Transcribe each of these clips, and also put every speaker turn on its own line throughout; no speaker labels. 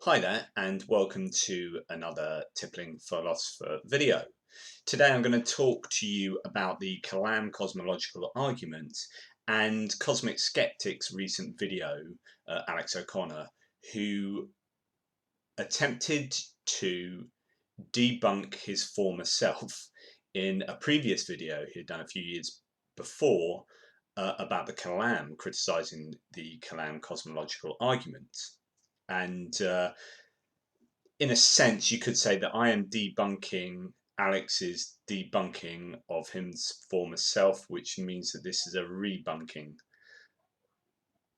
Hi there, and welcome to another Tippling Philosopher video. Today I'm going to talk to you about the Kalam cosmological argument and CosmicSkeptic's recent video, Alex O'Connor, who attempted to debunk his former self in a previous video he had done a few years before about the Kalam, criticizing the Kalam cosmological argument. And in a sense, you could say that I am debunking Alex's debunking of his former self, which means that this is a rebunking,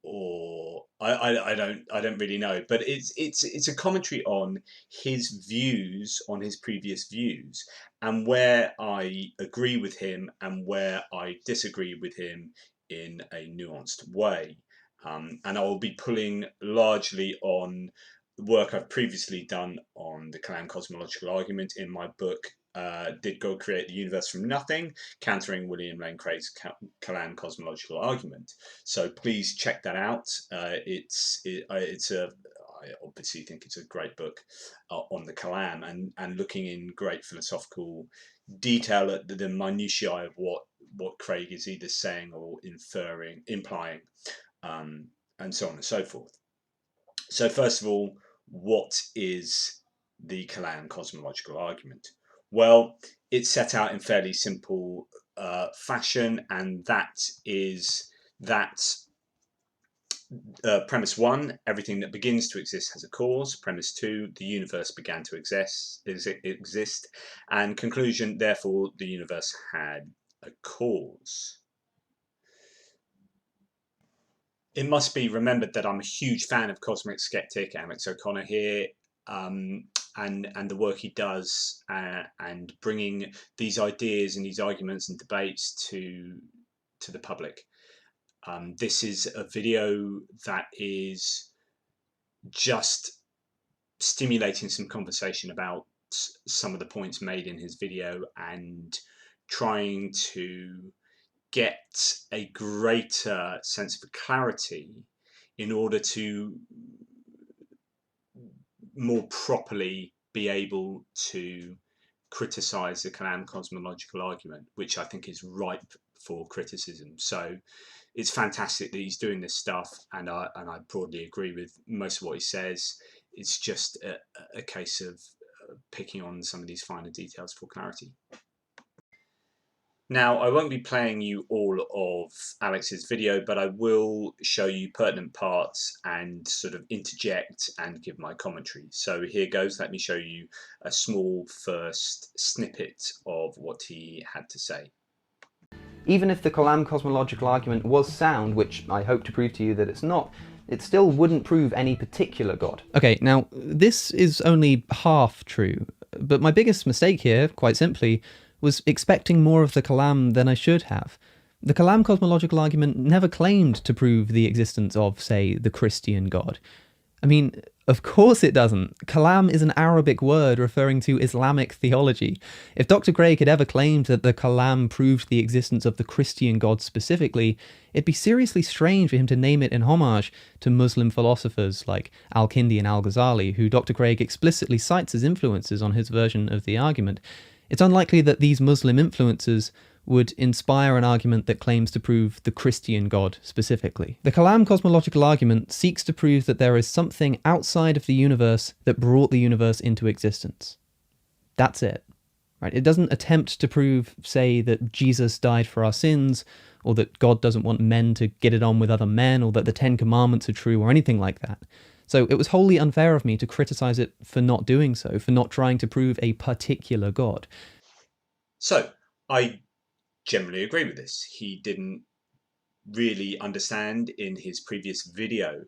or I don't really know, but it's a commentary on his views, on his previous views, and where I agree with him and where I disagree with him in a nuanced way. And I will be pulling largely on the work I've previously done on the Kalam cosmological argument in my book, Did God Create the Universe from Nothing? Countering William Lane Craig's Kalam cosmological argument. So please check that out. I obviously think it's a great book on the Kalam and looking in great philosophical detail at the minutiae of what Craig is either saying or inferring, implying, and so on and so forth. So first of all, what is the Kalam cosmological argument? Well, it's set out in fairly simple fashion, and that is that premise one, everything that begins to exist has a cause. Premise two, the universe began to exist. And conclusion, therefore, the universe had a cause. It must be remembered that I'm a huge fan of CosmicSkeptic, Alex O'Connor here, and the work he does, and bringing these ideas and these arguments and debates to the public. This is a video that is just stimulating some conversation about some of the points made in his video and trying to get a greater sense of clarity in order to more properly be able to criticize the Kalam cosmological argument, which I think is ripe for criticism. So it's fantastic that he's doing this stuff, and I broadly agree with most of what he says. It's just a case of picking on some of these finer details for clarity. Now, I won't be playing you all of Alex's video, but I will show you pertinent parts and sort of interject and give my commentary. So here goes. Let me show you a small first snippet of what he had to say.
Even if the Kalam cosmological argument was sound, which I hope to prove to you that it's not, it still wouldn't prove any particular God. Okay, now, this is only half true, but my biggest mistake here, quite simply, was expecting more of the Kalam than I should have. The Kalam cosmological argument never claimed to prove the existence of, say, the Christian God. I mean, of course it doesn't. Kalam is an Arabic word referring to Islamic theology. If Dr. Craig had ever claimed that the Kalam proved the existence of the Christian God specifically, it'd be seriously strange for him to name it in homage to Muslim philosophers like Al-Kindi and Al-Ghazali, who Dr. Craig explicitly cites as influences on his version of the argument. It's unlikely that these Muslim influences would inspire an argument that claims to prove the Christian God specifically. The Kalam cosmological argument seeks to prove that there is something outside of the universe that brought the universe into existence. That's it. Right? It doesn't attempt to prove, say, that Jesus died for our sins, or that God doesn't want men to get it on with other men, or that the Ten Commandments are true, or anything like that. So it was wholly unfair of me to criticize it for not doing so, for not trying to prove a particular God.
So I generally agree with this. He didn't really understand in his previous video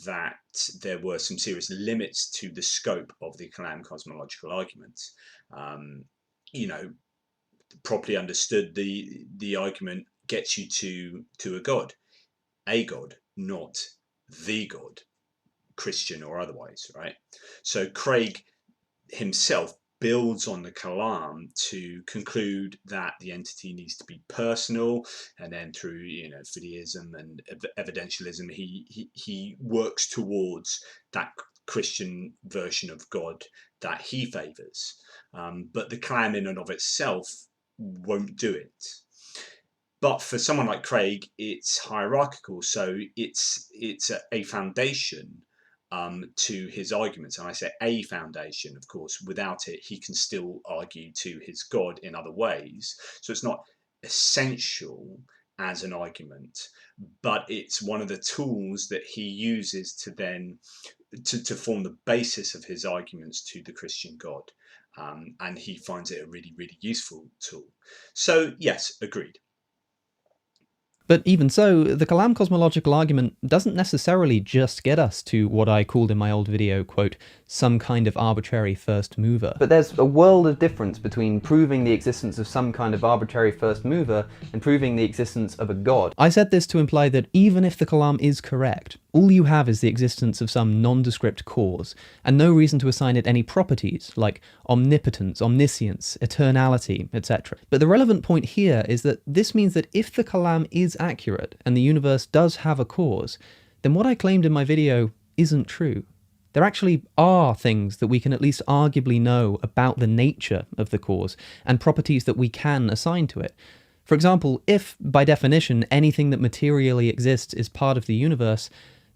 that there were some serious limits to the scope of the Kalam cosmological argument. Properly understood, the argument gets you to a God, not the God, Christian or otherwise, right? So Craig himself builds on the Kalam to conclude that the entity needs to be personal, and then through fideism and evidentialism, he works towards that Christian version of God that he favours. But the Kalam in and of itself won't do it. But for someone like Craig, it's hierarchical, so it's a foundation to his arguments. And I say a foundation, of course. Without it, he can still argue to his God in other ways. So it's not essential as an argument, but it's one of the tools that he uses to then to form the basis of his arguments to the Christian God. And he finds it a really, really useful tool. So yes, agreed.
But even so, the Kalam cosmological argument doesn't necessarily just get us to what I called in my old video, quote, some kind of arbitrary first mover. But there's a world of difference between proving the existence of some kind of arbitrary first mover and proving the existence of a god. I said this to imply that even if the Kalam is correct, all you have is the existence of some nondescript cause, and no reason to assign it any properties, like omnipotence, omniscience, eternality, etc. But the relevant point here is that this means that if the Kalam is accurate, and the universe does have a cause, then what I claimed in my video isn't true. There actually are things that we can at least arguably know about the nature of the cause, and properties that we can assign to it. For example, if, by definition, anything that materially exists is part of the universe,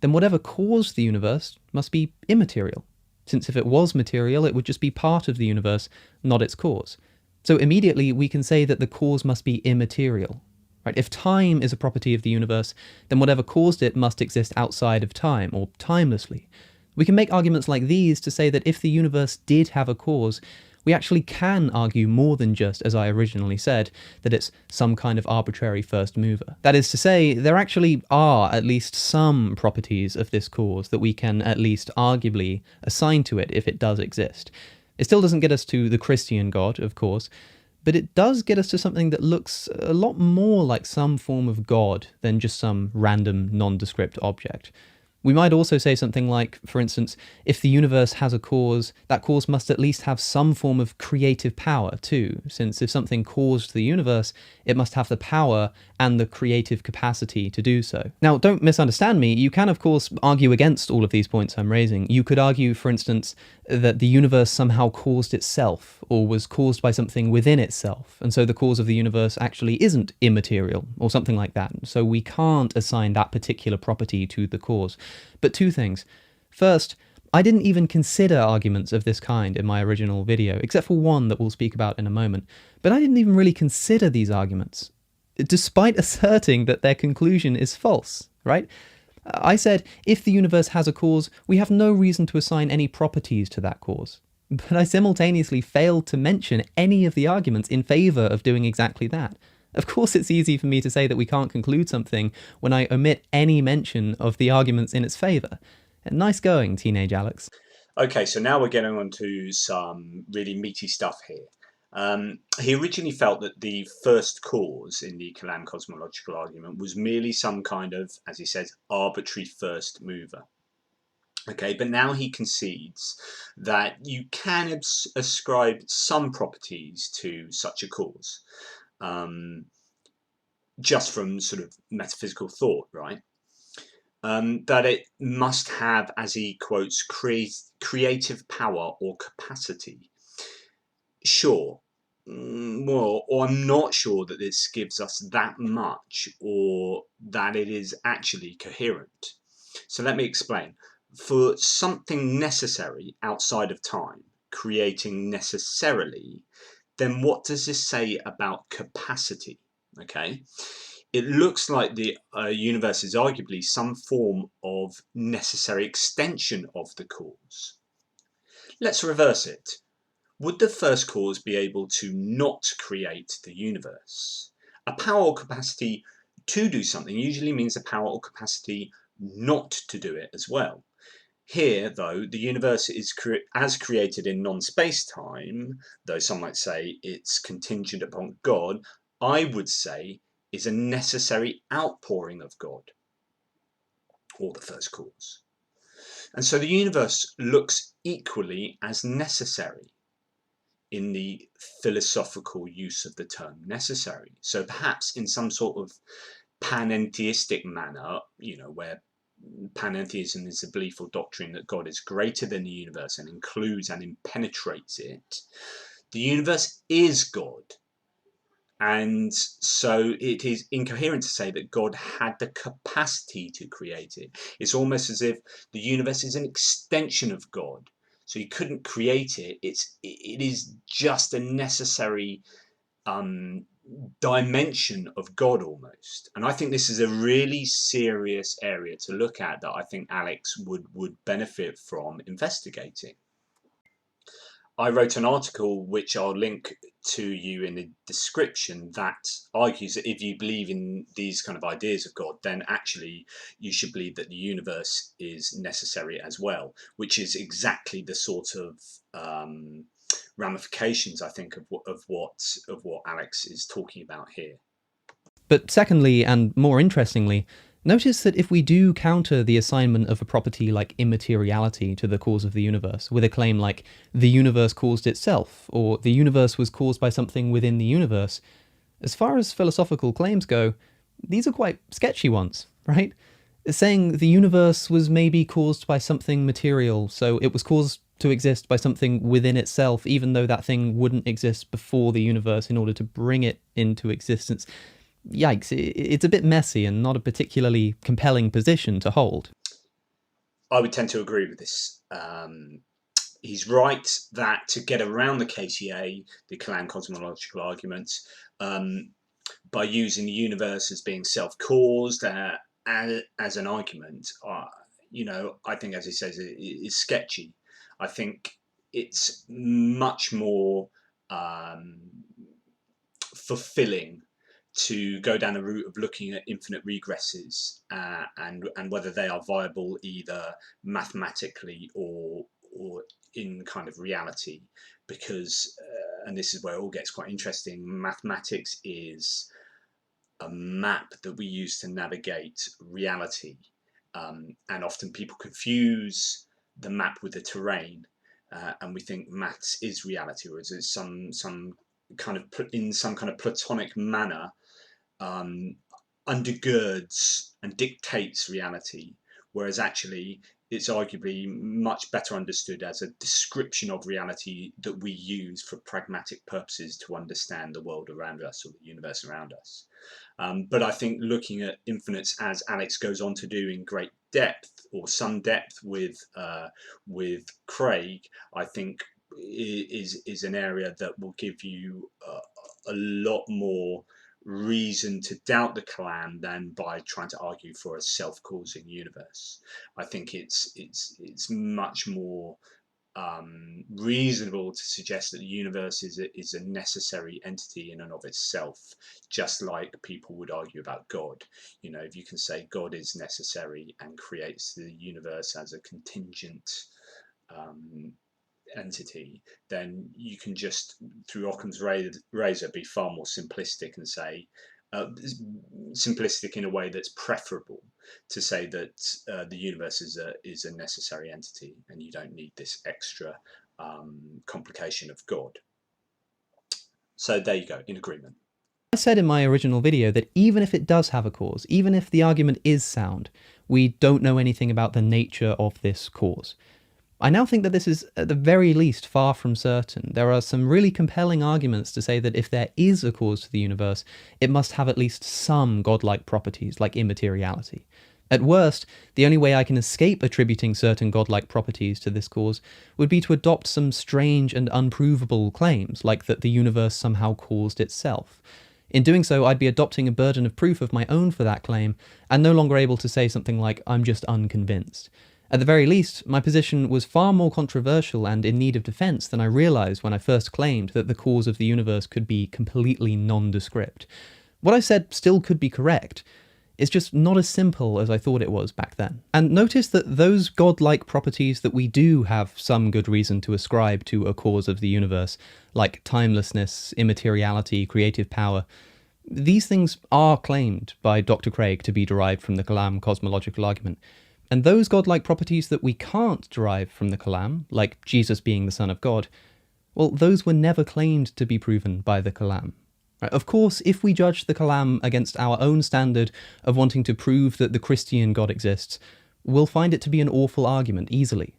then whatever caused the universe must be immaterial, since if it was material, it would just be part of the universe, not its cause. So immediately we can say that the cause must be immaterial. Right? If time is a property of the universe, then whatever caused it must exist outside of time, or timelessly. We can make arguments like these to say that if the universe did have a cause, we actually can argue more than just, as I originally said, that it's some kind of arbitrary first mover. That is to say, there actually are at least some properties of this cause that we can at least arguably assign to it if it does exist. It still doesn't get us to the Christian God, of course, but it does get us to something that looks a lot more like some form of God than just some random nondescript object. We might also say something like, for instance, if the universe has a cause, that cause must at least have some form of creative power too, since if something caused the universe, it must have the power and the creative capacity to do so. Now, don't misunderstand me, you can of course argue against all of these points I'm raising. You could argue, for instance, that the universe somehow caused itself, or was caused by something within itself, and so the cause of the universe actually isn't immaterial, or something like that, so we can't assign that particular property to the cause. But two things. First, I didn't even consider arguments of this kind in my original video, except for one that we'll speak about in a moment, but I didn't even really consider these arguments, despite asserting that their conclusion is false, right? I said, if the universe has a cause, we have no reason to assign any properties to that cause. But I simultaneously failed to mention any of the arguments in favour of doing exactly that. Of course it's easy for me to say that we can't conclude something when I omit any mention of the arguments in its favour. Nice going, teenage Alex.
Okay, so now we're getting on to some really meaty stuff here. He originally felt that the first cause in the Kalam cosmological argument was merely some kind of, as he says, arbitrary first mover. Okay, but now he concedes that you can ascribe some properties to such a cause, just from sort of metaphysical thought, right? That it must have, as he quotes, creative power or capacity. Sure. Well, or I'm not sure that this gives us that much, or that it is actually coherent. So let me explain. For something necessary outside of time, creating necessarily, then what does this say about capacity? Okay, it looks like the universe is arguably some form of necessary extension of the cause. Let's reverse it. Would the first cause be able to not create the universe? A power or capacity to do something usually means a power or capacity not to do it as well. Here, though, the universe is as created in non-space-time, though some might say it's contingent upon God, I would say is a necessary outpouring of God, or the first cause. And so the universe looks equally as necessary in the philosophical use of the term necessary. So perhaps in some sort of panentheistic manner, where panentheism is the belief or doctrine that God is greater than the universe and includes and impenetrates it. The universe is God. And so it is incoherent to say that God had the capacity to create it. It's almost as if the universe is an extension of God. So he couldn't create it. It is just a necessary dimension of God almost. And I think this is a really serious area to look at that I think Alex would benefit from investigating. I wrote an article which I'll link to you in the description that argues that if you believe in these kind of ideas of God, then actually you should believe that the universe is necessary as well, which is exactly the sort of ramifications, I think, of what Alex is talking about here.
But secondly, and more interestingly, notice that if we do counter the assignment of a property like immateriality to the cause of the universe with a claim like the universe caused itself, or the universe was caused by something within the universe, as far as philosophical claims go, these are quite sketchy ones, right? Saying the universe was maybe caused by something material, so it was caused to exist by something within itself, even though that thing wouldn't exist before the universe in order to bring it into existence. Yikes, it's a bit messy and not a particularly compelling position to hold.
I would tend to agree with this. He's right that to get around the KCA, the Kalam cosmological argument, by using the universe as being self-caused as an argument, I think, as he says, it is sketchy. I think it's much more fulfilling to go down the route of looking at infinite regresses and whether they are viable either mathematically or in kind of reality, because and this is where it all gets quite interesting, mathematics is a map that we use to navigate reality, and often people confuse the map with the terrain, and we think maths is reality, or is it some kind of in some kind of Platonic manner undergirds and dictates reality, whereas actually it's arguably much better understood as a description of reality that we use for pragmatic purposes to understand the world around us or the universe around us. But I think looking at infinites, as Alex goes on to do in great depth, or some depth with Craig, I think is an area that will give you a lot more reason to doubt the Kalam than by trying to argue for a self-causing universe. I think it's much more reasonable to suggest that the universe is a necessary entity in and of itself, just like people would argue about God. If you can say God is necessary and creates the universe as a contingent entity, then you can just, through Occam's razor, be far more simplistic and say, simplistic in a way that's preferable to say that the universe is a necessary entity, and you don't need this extra complication of God. So there you go, in agreement.
I said in my original video that even if it does have a cause, even if the argument is sound, we don't know anything about the nature of this cause. I now think that this is, at the very least, far from certain. There are some really compelling arguments to say that if there is a cause to the universe, it must have at least some godlike properties, like immateriality. At worst, the only way I can escape attributing certain godlike properties to this cause would be to adopt some strange and unprovable claims, like that the universe somehow caused itself. In doing so, I'd be adopting a burden of proof of my own for that claim, and no longer able to say something like, I'm just unconvinced. At the very least, my position was far more controversial and in need of defense than I realized when I first claimed that the cause of the universe could be completely nondescript. What I said still could be correct. It's just not as simple as I thought it was back then. And notice that those godlike properties that we do have some good reason to ascribe to a cause of the universe, like timelessness, immateriality, creative power, these things are claimed by Dr. Craig to be derived from the Kalam cosmological argument. And those godlike properties that we can't derive from the Kalam, like Jesus being the Son of God, well, those were never claimed to be proven by the Kalam. Of course, if we judge the Kalam against our own standard of wanting to prove that the Christian God exists, we'll find it to be an awful argument easily.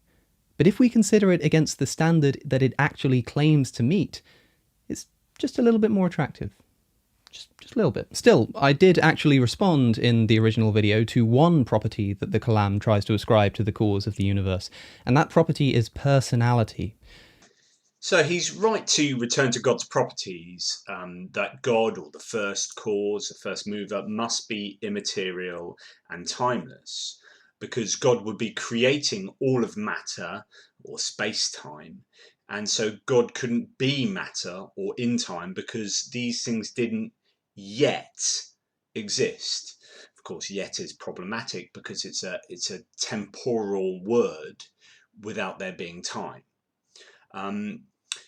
But if we consider it against the standard that it actually claims to meet, it's just a little bit more attractive. Just a little bit. Still, I did actually respond in the original video to one property that the Kalam tries to ascribe to the cause of the universe, and that property is personality.
So he's right to return to God's properties, that God, or the first cause, the first mover, must be immaterial and timeless, because God would be creating all of matter or space-time, and so God couldn't be matter or in time because these things didn't yet exist. Of course, yet is problematic because it's a temporal word without there being time.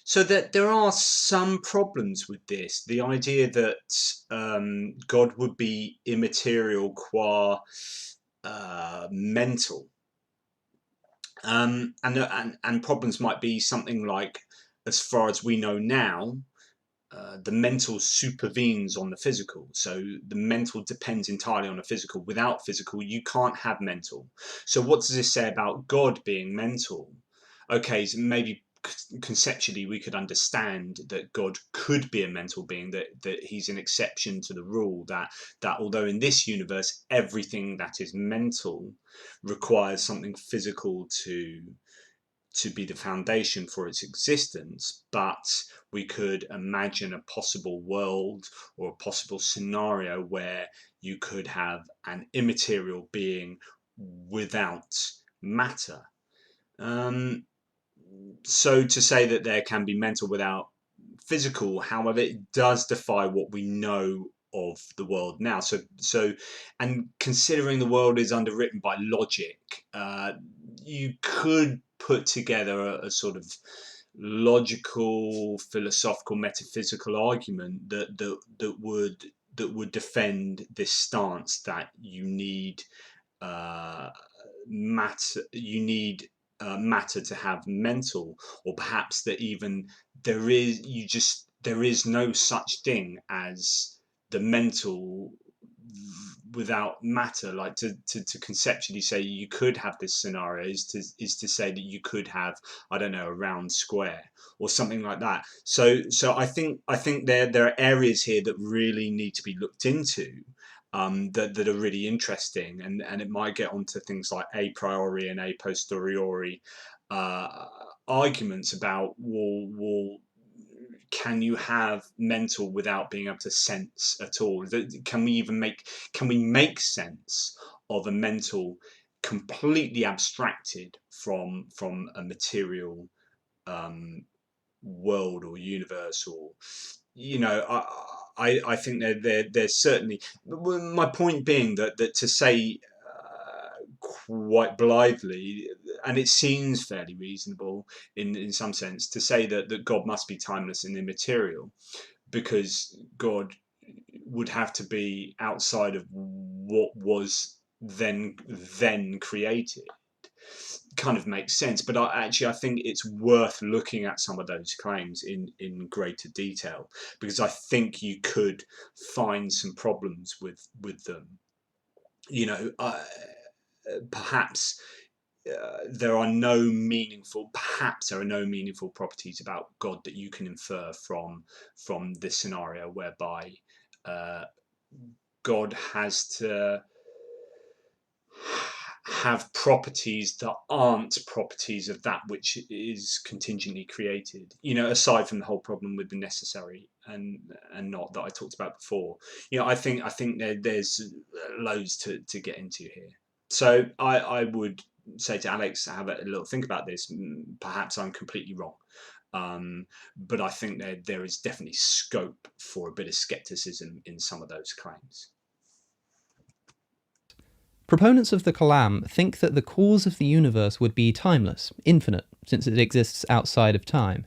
So that there are some problems with this. The idea that God would be immaterial qua mental, and problems might be something like, as far as we know now, the mental supervenes on the physical. So the mental depends entirely on the physical. Without physical, you can't have mental. So what does this say about God being mental? Okay, so maybe conceptually we could understand that God could be a mental being, that he's an exception to the rule, that although in this universe everything that is mental requires something physical to be the foundation for its existence, but we could imagine a possible world or a possible scenario where you could have an immaterial being without matter. So to say that there can be mental without physical, however, it does defy what we know of the world now. And considering the world is underwritten by logic, you could put together a sort of logical, philosophical, metaphysical argument that would defend this stance that you need matter. You need matter to have mental, or perhaps that even there is no such thing as the mental without matter. Like to conceptually say you could have this scenario is to say that you could have, I don't know, a round square or something like that. So I think there are areas here that really need to be looked into, that are really interesting, and it might get onto things like a priori and a posteriori arguments about, well, can you have mental without being able to sense at all? Can we make sense of a mental completely abstracted from a material world or universe? Or I think there's certainly, my point being that to say quite blithely, and it seems fairly reasonable in some sense, to say that God must be timeless and immaterial, because God would have to be outside of what was then created, kind of makes sense. But I think it's worth looking at some of those claims in greater detail, because I think you could find some problems with them. Perhaps there are no meaningful properties about God that you can infer from this scenario, whereby God has to have properties that aren't properties of that which is contingently created, aside from the whole problem with the necessary and not that I talked about before. I think there's loads to get into here. So I would say to Alex, have a little think about this. Perhaps I'm completely wrong, but I think there is definitely scope for a bit of skepticism in some of those claims.
Proponents of the Kalam think that the cause of the universe would be timeless, infinite, since it exists outside of time.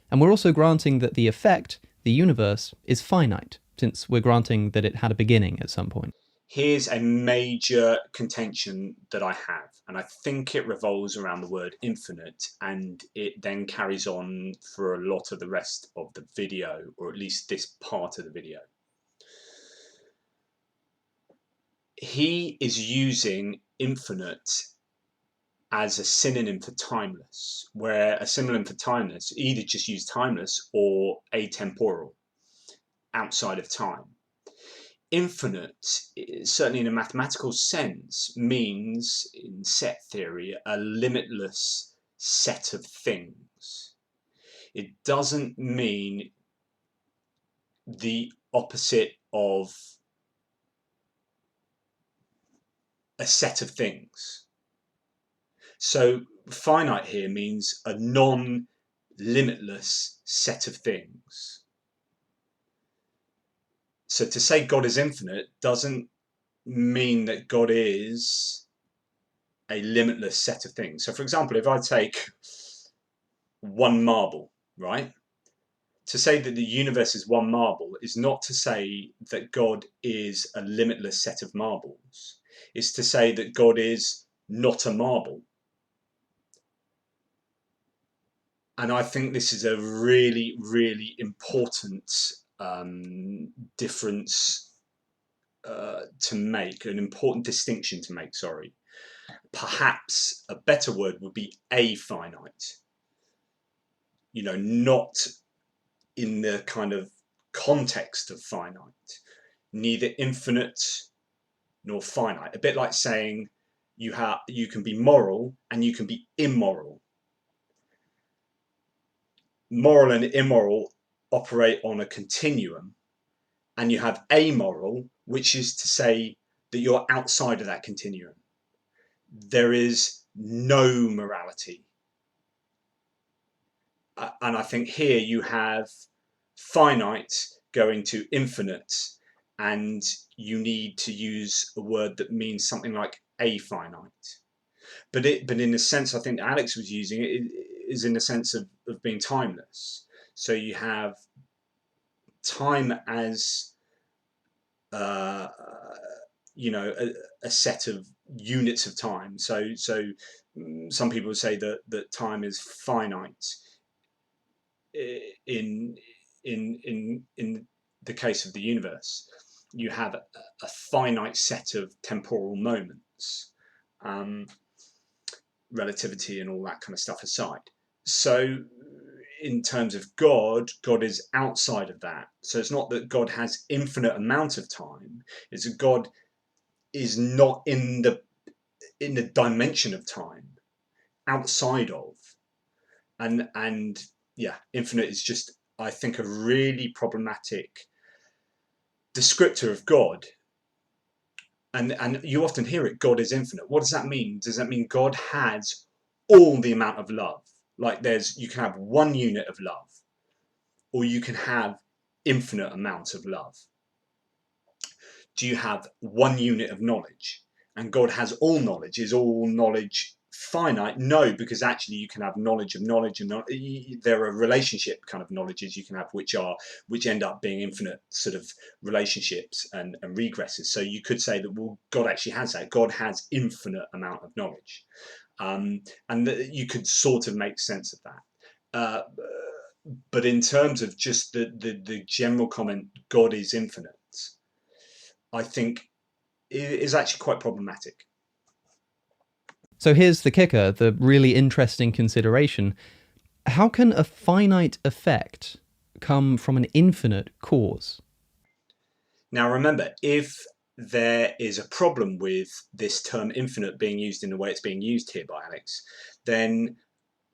And we're also granting that the effect, the universe, is finite, since we're granting that it had a beginning at some point.
Here's a major contention that I have, and I think it revolves around the word infinite, and it then carries on for a lot of the rest of the video, or at least this part of the video. He is using infinite as a synonym for timeless, where a synonym for timeless either just use timeless or atemporal, outside of time. Infinite, certainly in a mathematical sense, means, in set theory, a limitless set of things. It doesn't mean the opposite of a set of things. So finite here means a non-limitless set of things. So to say God is infinite doesn't mean that God is a limitless set of things. So for example, if I take one marble, right? To say that the universe is one marble is not to say that God is a limitless set of marbles. It's to say that God is not a marble. And I think this is a really, really important difference to make, an important distinction to make, sorry. Perhaps a better word would be afinite. You know, not in the kind of context of finite, neither infinite nor finite. A bit like saying you can be moral and you can be immoral. Moral and immoral operate on a continuum, and you have amoral, which is to say that you're outside of that continuum. There is no morality. And I think here you have finite going to infinite, and you need to use a word that means something like afinite. But in the sense I think Alex was using it is in the sense of being timeless. So you have time as you know, a set of units of time. So some people say that time is finite in the case of the universe. You have a finite set of temporal moments, relativity and all that kind of stuff aside. So in terms of God is outside of that. So it's not that God has infinite amount of time, it's that God is not in the dimension of time, outside of. And yeah, infinite is just, I think, a really problematic descriptor of God. And you often hear it, God is infinite. What does that mean? Does that mean God has all the amount of love? Like you can have one unit of love, or you can have infinite amounts of love. Do you have one unit of knowledge? And God has all knowledge. Is all knowledge finite? No, because actually you can have knowledge of knowledge, and there are relationship kind of knowledges you can have which end up being infinite sort of relationships and regresses. So you could say that, well, God actually has that. God has infinite amount of knowledge, and you could sort of make sense of that. But in terms of just the general comment, God is infinite, I think is actually quite problematic.
So here's the kicker, the really interesting consideration. How can a finite effect come from an infinite cause?
Now remember, if there is a problem with this term infinite being used in the way it's being used here by Alex, then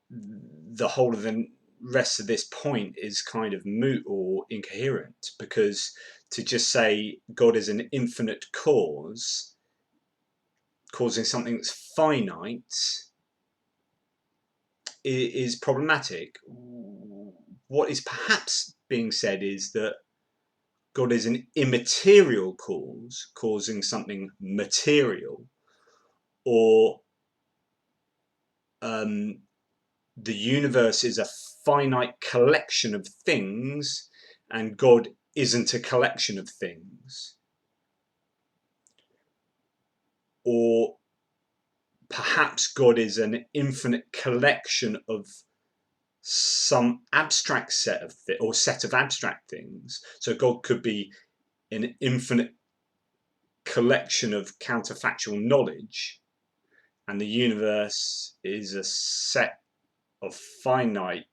the whole of the rest of this point is kind of moot or incoherent, because to just say God is an infinite cause, causing something that's finite, is problematic. What is perhaps being said is that God is an immaterial cause, causing something material, or the universe is a finite collection of things, and God isn't a collection of things. Or perhaps God is an infinite collection of some abstract set of or set of abstract things. So God could be an infinite collection of counterfactual knowledge, and the universe is a set of finite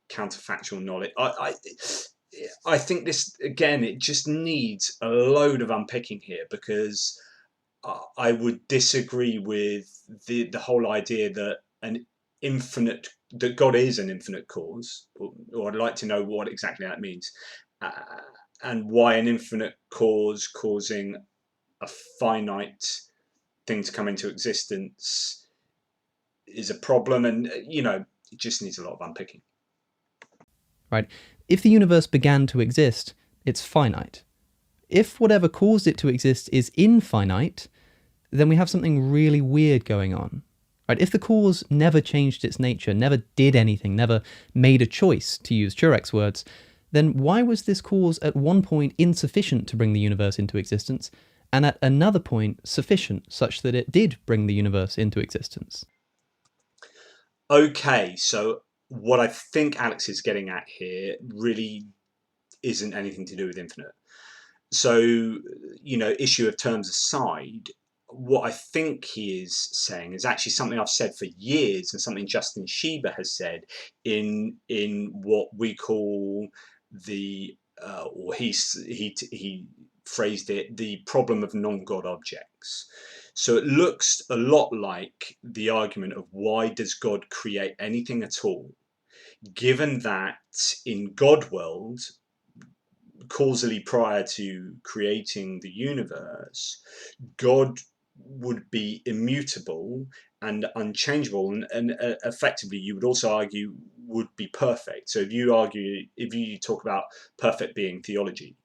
counterfactual knowledge. I think this, again, it just needs a load of unpicking here, because I would disagree with the whole idea that that God is an infinite cause, or I'd like to know what exactly that means, uh, and why an infinite cause causing a finite thing to come into existence is a problem, and it just needs a lot of unpicking.
Right? If the universe began to exist, it's finite. If whatever caused it to exist is infinite, then we have something really weird going on. Right? If the cause never changed its nature, never did anything, never made a choice, to use Turek's words, then why was this cause at one point insufficient to bring the universe into existence, and at another point sufficient such that it did bring the universe into existence?
Okay, so what I think Alex is getting at here really isn't anything to do with infinite. So, issue of terms aside, what I think he is saying is actually something I've said for years, and something Justin Shieber has said in what we call the or he phrased it, the problem of non-God objects. So it looks a lot like the argument of, why does God create anything at all, given that in God world, causally prior to creating the universe, God would be immutable and unchangeable, and effectively you would also argue would be perfect. So if you talk about perfect being theology,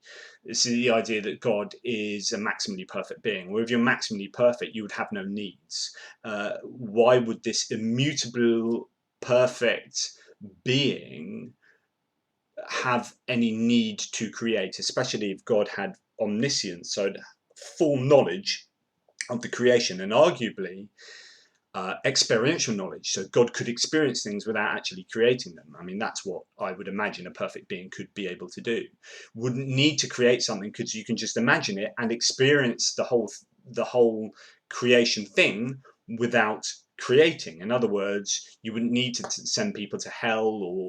it's the idea that God is a maximally perfect being. Where if you're maximally perfect, you would have no needs. Why would this immutable, perfect being have any need to create, especially if God had omniscience, so full knowledge of the creation, and arguably experiential knowledge, so God could experience things without actually creating them. I mean, that's what I would imagine a perfect being could be able to do. Wouldn't need to create something, because you can just imagine it and experience the whole creation thing without creating. In other words, you wouldn't need to send people to hell,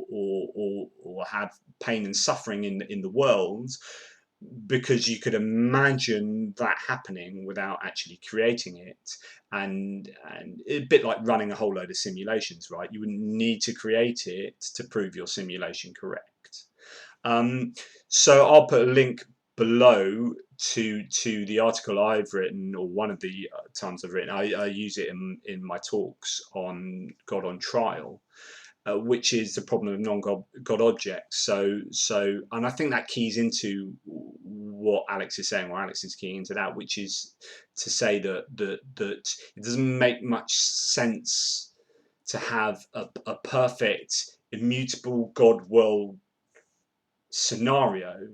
or have pain and suffering in the world, because you could imagine that happening without actually creating it. And a bit like running a whole load of simulations, right? You wouldn't need to create it to prove your simulation correct. So I'll put a link below to the article I've written, or one of the times I've written. I use it in my talks on God on Trial, which is the problem of non-God objects. So, and I think that keys into what Alex is saying, or Alex is keying into that, which is to say that it doesn't make much sense to have a perfect, immutable God world scenario,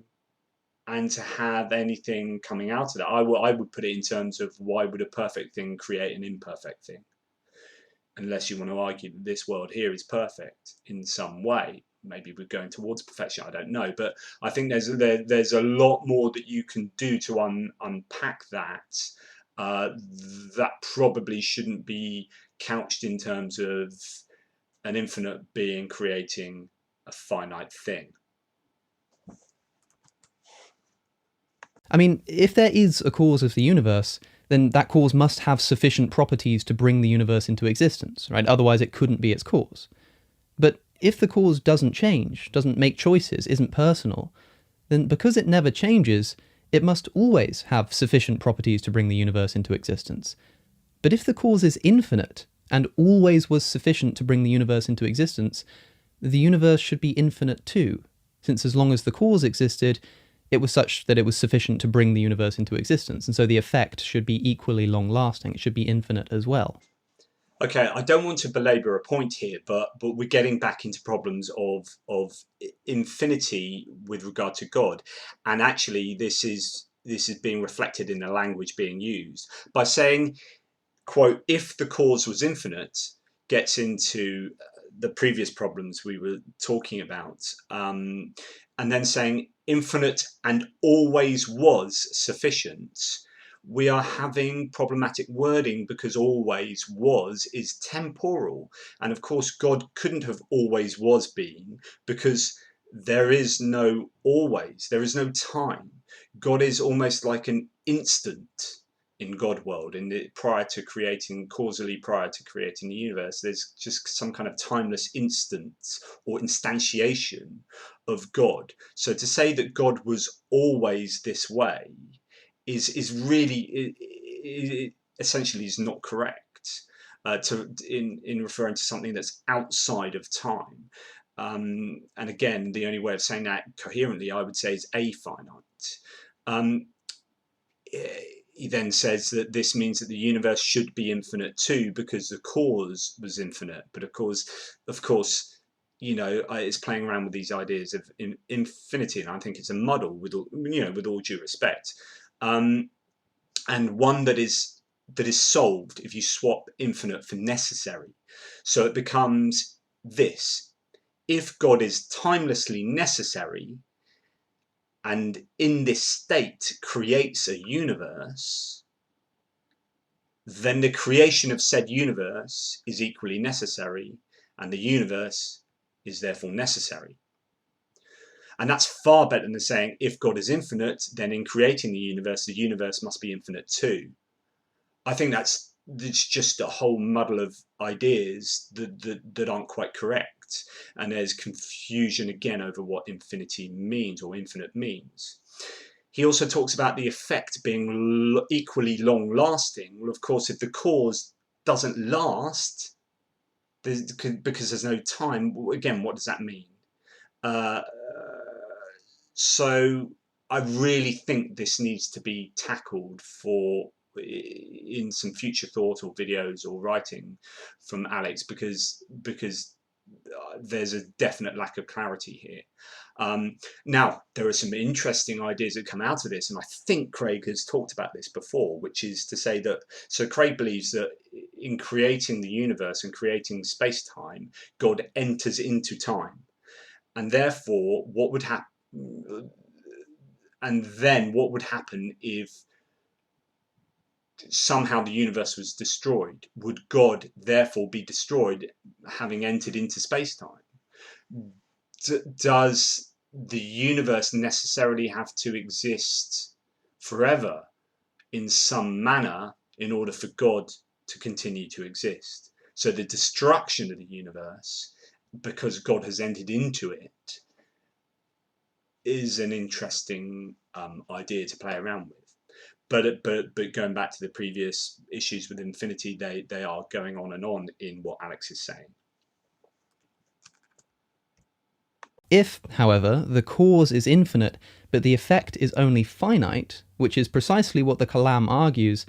and to have anything coming out of that. I would put it in terms of, why would a perfect thing create an imperfect thing? Unless you want to argue that this world here is perfect in some way. Maybe we're going towards perfection, I don't know. But I think there's a lot more that you can do to unpack that, that probably shouldn't be couched in terms of an infinite being creating a finite thing.
I mean, if there is a cause of the universe, then that cause must have sufficient properties to bring the universe into existence, right? Otherwise it couldn't be its cause. But if the cause doesn't change, doesn't make choices, isn't personal, then because it never changes, it must always have sufficient properties to bring the universe into existence. But if the cause is infinite, and always was sufficient to bring the universe into existence, the universe should be infinite too, since as long as the cause existed, it was such that it was sufficient to bring the universe into existence, and so the effect should be equally long-lasting. It should be infinite as well.
Okay, I don't want to belabor a point here, but we're getting back into problems of infinity with regard to God, and actually this is being reflected in the language being used by saying, quote, if the cause was infinite, gets into the previous problems we were talking about, and then saying infinite and always was sufficient, we are having problematic wording because always was is temporal. And of course, God couldn't have always was been, because there is no always, there is no time. God is almost like an instant in God world, in the prior to creating, causally prior to creating the universe. There's just some kind of timeless instance or instantiation of God. So to say that God was always this way is really essentially is not correct. In referring to something that's outside of time. And again, the only way of saying that coherently, I would say, is afinite. He then says that this means that the universe should be infinite too, because the cause was infinite. But of course, it's playing around with these ideas of infinity, and I think it's a muddle with all due respect, and one that is solved if you swap infinite for necessary. So it becomes this: if God is timelessly necessary, and in this state creates a universe, then the creation of said universe is equally necessary, and the universe is therefore necessary. And that's far better than saying, if God is infinite, then in creating the universe must be infinite too. I think it's just a whole muddle of ideas that aren't quite correct. And there's confusion again over what infinity means, or infinite means. He also talks about the effect being equally long lasting. Well, of course, if the cause doesn't last, because there's no time, again, what does that mean? So I really think this needs to be tackled in some future thought or videos or writing from Alex, because there's a definite lack of clarity here. Now, there are some interesting ideas that come out of this, and I think Craig has talked about this before, which is to say that, so Craig believes that in creating the universe and creating space-time, God enters into time, and therefore what would happen, and then what would happen if somehow the universe was destroyed? Would God therefore be destroyed, having entered into space-time? Does the universe necessarily have to exist forever in some manner in order for God to continue to exist? So the destruction of the universe, because God has entered into it, is an interesting idea to play around with. But going back to the previous issues with infinity, they are going on and on in what Alex is saying.
If, however, the cause is infinite, but the effect is only finite, which is precisely what the Kalam argues,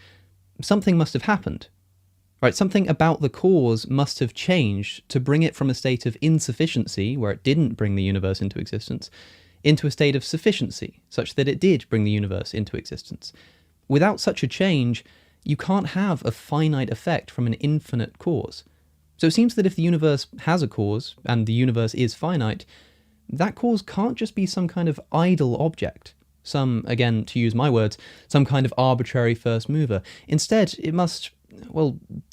something must have happened. Right, something about the cause must have changed to bring it from a state of insufficiency, where it didn't bring the universe into existence, into a state of sufficiency, such that it did bring the universe into existence. Without such a change, you can't have a finite effect from an infinite cause. So it seems that if the universe has a cause, and the universe is finite, that cause can't just be some kind of idle object, some, again, to use my words, some kind of arbitrary first mover. Instead, it must,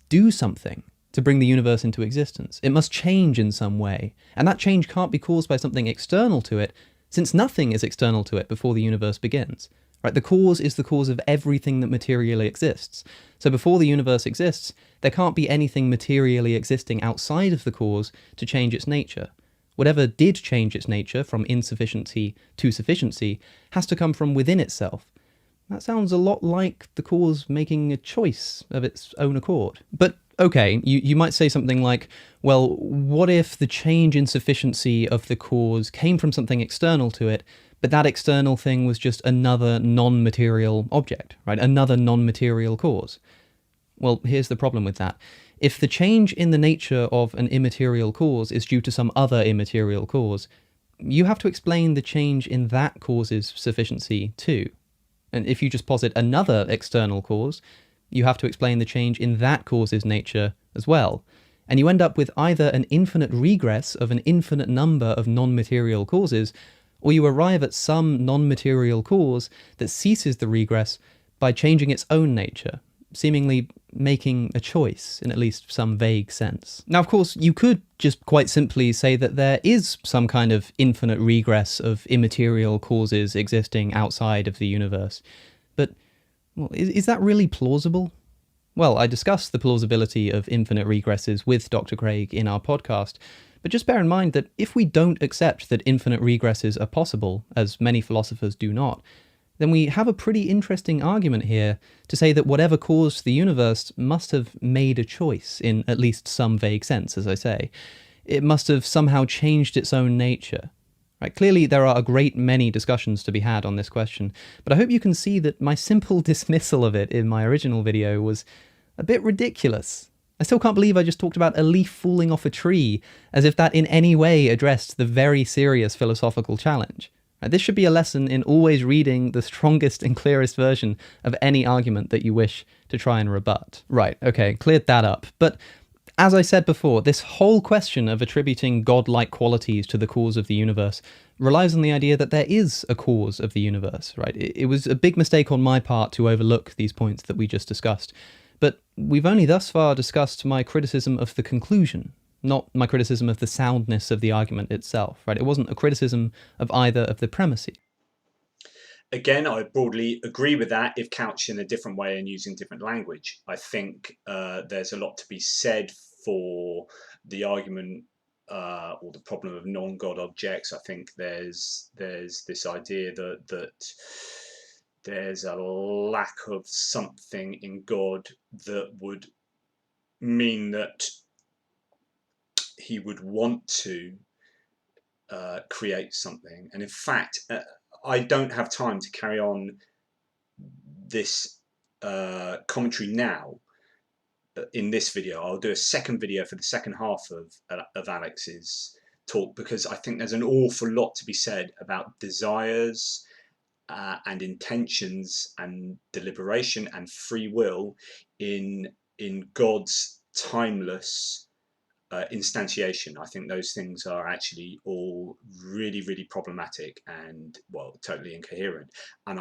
do something to bring the universe into existence. It must change in some way, and that change can't be caused by something external to it, since nothing is external to it before the universe begins. Right? The cause is the cause of everything that materially exists. So before the universe exists, there can't be anything materially existing outside of the cause to change its nature. Whatever did change its nature from insufficiency to sufficiency has to come from within itself. That sounds a lot like the cause making a choice of its own accord. But okay, you might say something like, well, what if the change in sufficiency of the cause came from something external to it, but that external thing was just another non-material object, right? Another non-material cause. Well, here's the problem with that. If the change in the nature of an immaterial cause is due to some other immaterial cause, you have to explain the change in that cause's sufficiency too. And if you just posit another external cause, you have to explain the change in that cause's nature as well. And you end up with either an infinite regress of an infinite number of non-material causes, or you arrive at some non-material cause that ceases the regress by changing its own nature, seemingly making a choice in at least some vague sense. Now, of course, you could just quite simply say that there is some kind of infinite regress of immaterial causes existing outside of the universe. But, well, is that really plausible? Well, I discussed the plausibility of infinite regresses with Dr. Craig in our podcast, but just bear in mind that if we don't accept that infinite regresses are possible, as many philosophers do not, then we have a pretty interesting argument here to say that whatever caused the universe must have made a choice in at least some vague sense, as I say. It must have somehow changed its own nature. Right, clearly there are a great many discussions to be had on this question, but I hope you can see that my simple dismissal of it in my original video was a bit ridiculous. I still can't believe I just talked about a leaf falling off a tree, as if that in any way addressed the very serious philosophical challenge. This should be a lesson in always reading the strongest and clearest version of any argument that you wish to try and rebut. Right, okay, cleared that up. But as I said before, this whole question of attributing godlike qualities to the cause of the universe relies on the idea that there is a cause of the universe, right? It was a big mistake on my part to overlook these points that we just discussed. But we've only thus far discussed my criticism of the conclusion, not my criticism of the soundness of the argument itself, right? It wasn't a criticism of either of the premises.
Again, I broadly agree with that if couched in a different way and using different language. I think there's a lot to be said for the argument or the problem of non-God objects. I think there's this idea that there's a lack of something in God that would mean that he would want to create something. And in fact, I don't have time to carry on this commentary now in this video. I'll do a second video for the second half of Alex's talk, because I think there's an awful lot to be said about desires and intentions and deliberation and free will in God's timeless instantiation. I think those things are actually all really, really problematic and, well, totally incoherent. And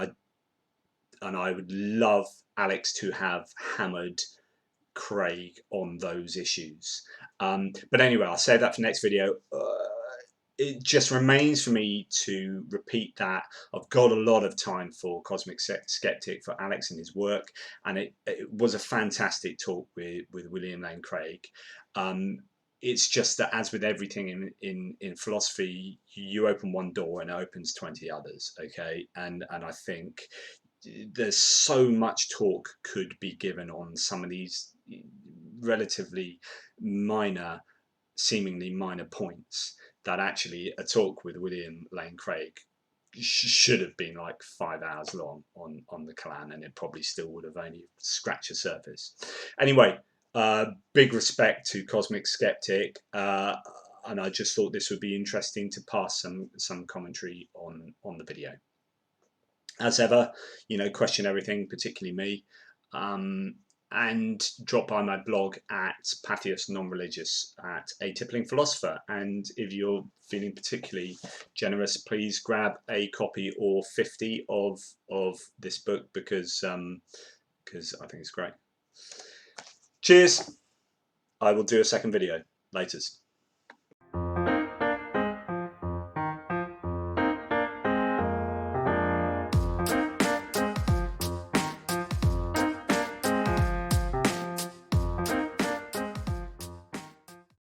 I would love Alex to have hammered Craig on those issues. But anyway, I'll save that for next video. It just remains for me to repeat that I've got a lot of time for Cosmic Skeptic, for Alex and his work, and it was a fantastic talk with William Lane Craig. It's just that, as with everything in philosophy, you open one door and it opens 20 others. Okay, and I think there's so much talk could be given on some of these relatively minor, seemingly minor points, that actually a talk with William Lane Craig should have been like 5 hours long on the Kalam, and it probably still would have only scratched the surface. Anyway, big respect to Cosmic Skeptic, and I just thought this would be interesting to pass some commentary on the video. As ever, question everything, particularly me, and drop by my blog at Patheos Non-Religious at A Tippling Philosopher. And if you're feeling particularly generous, please grab a copy or 50 of this book, because I think it's great. Cheers. I will do a second video. Laters.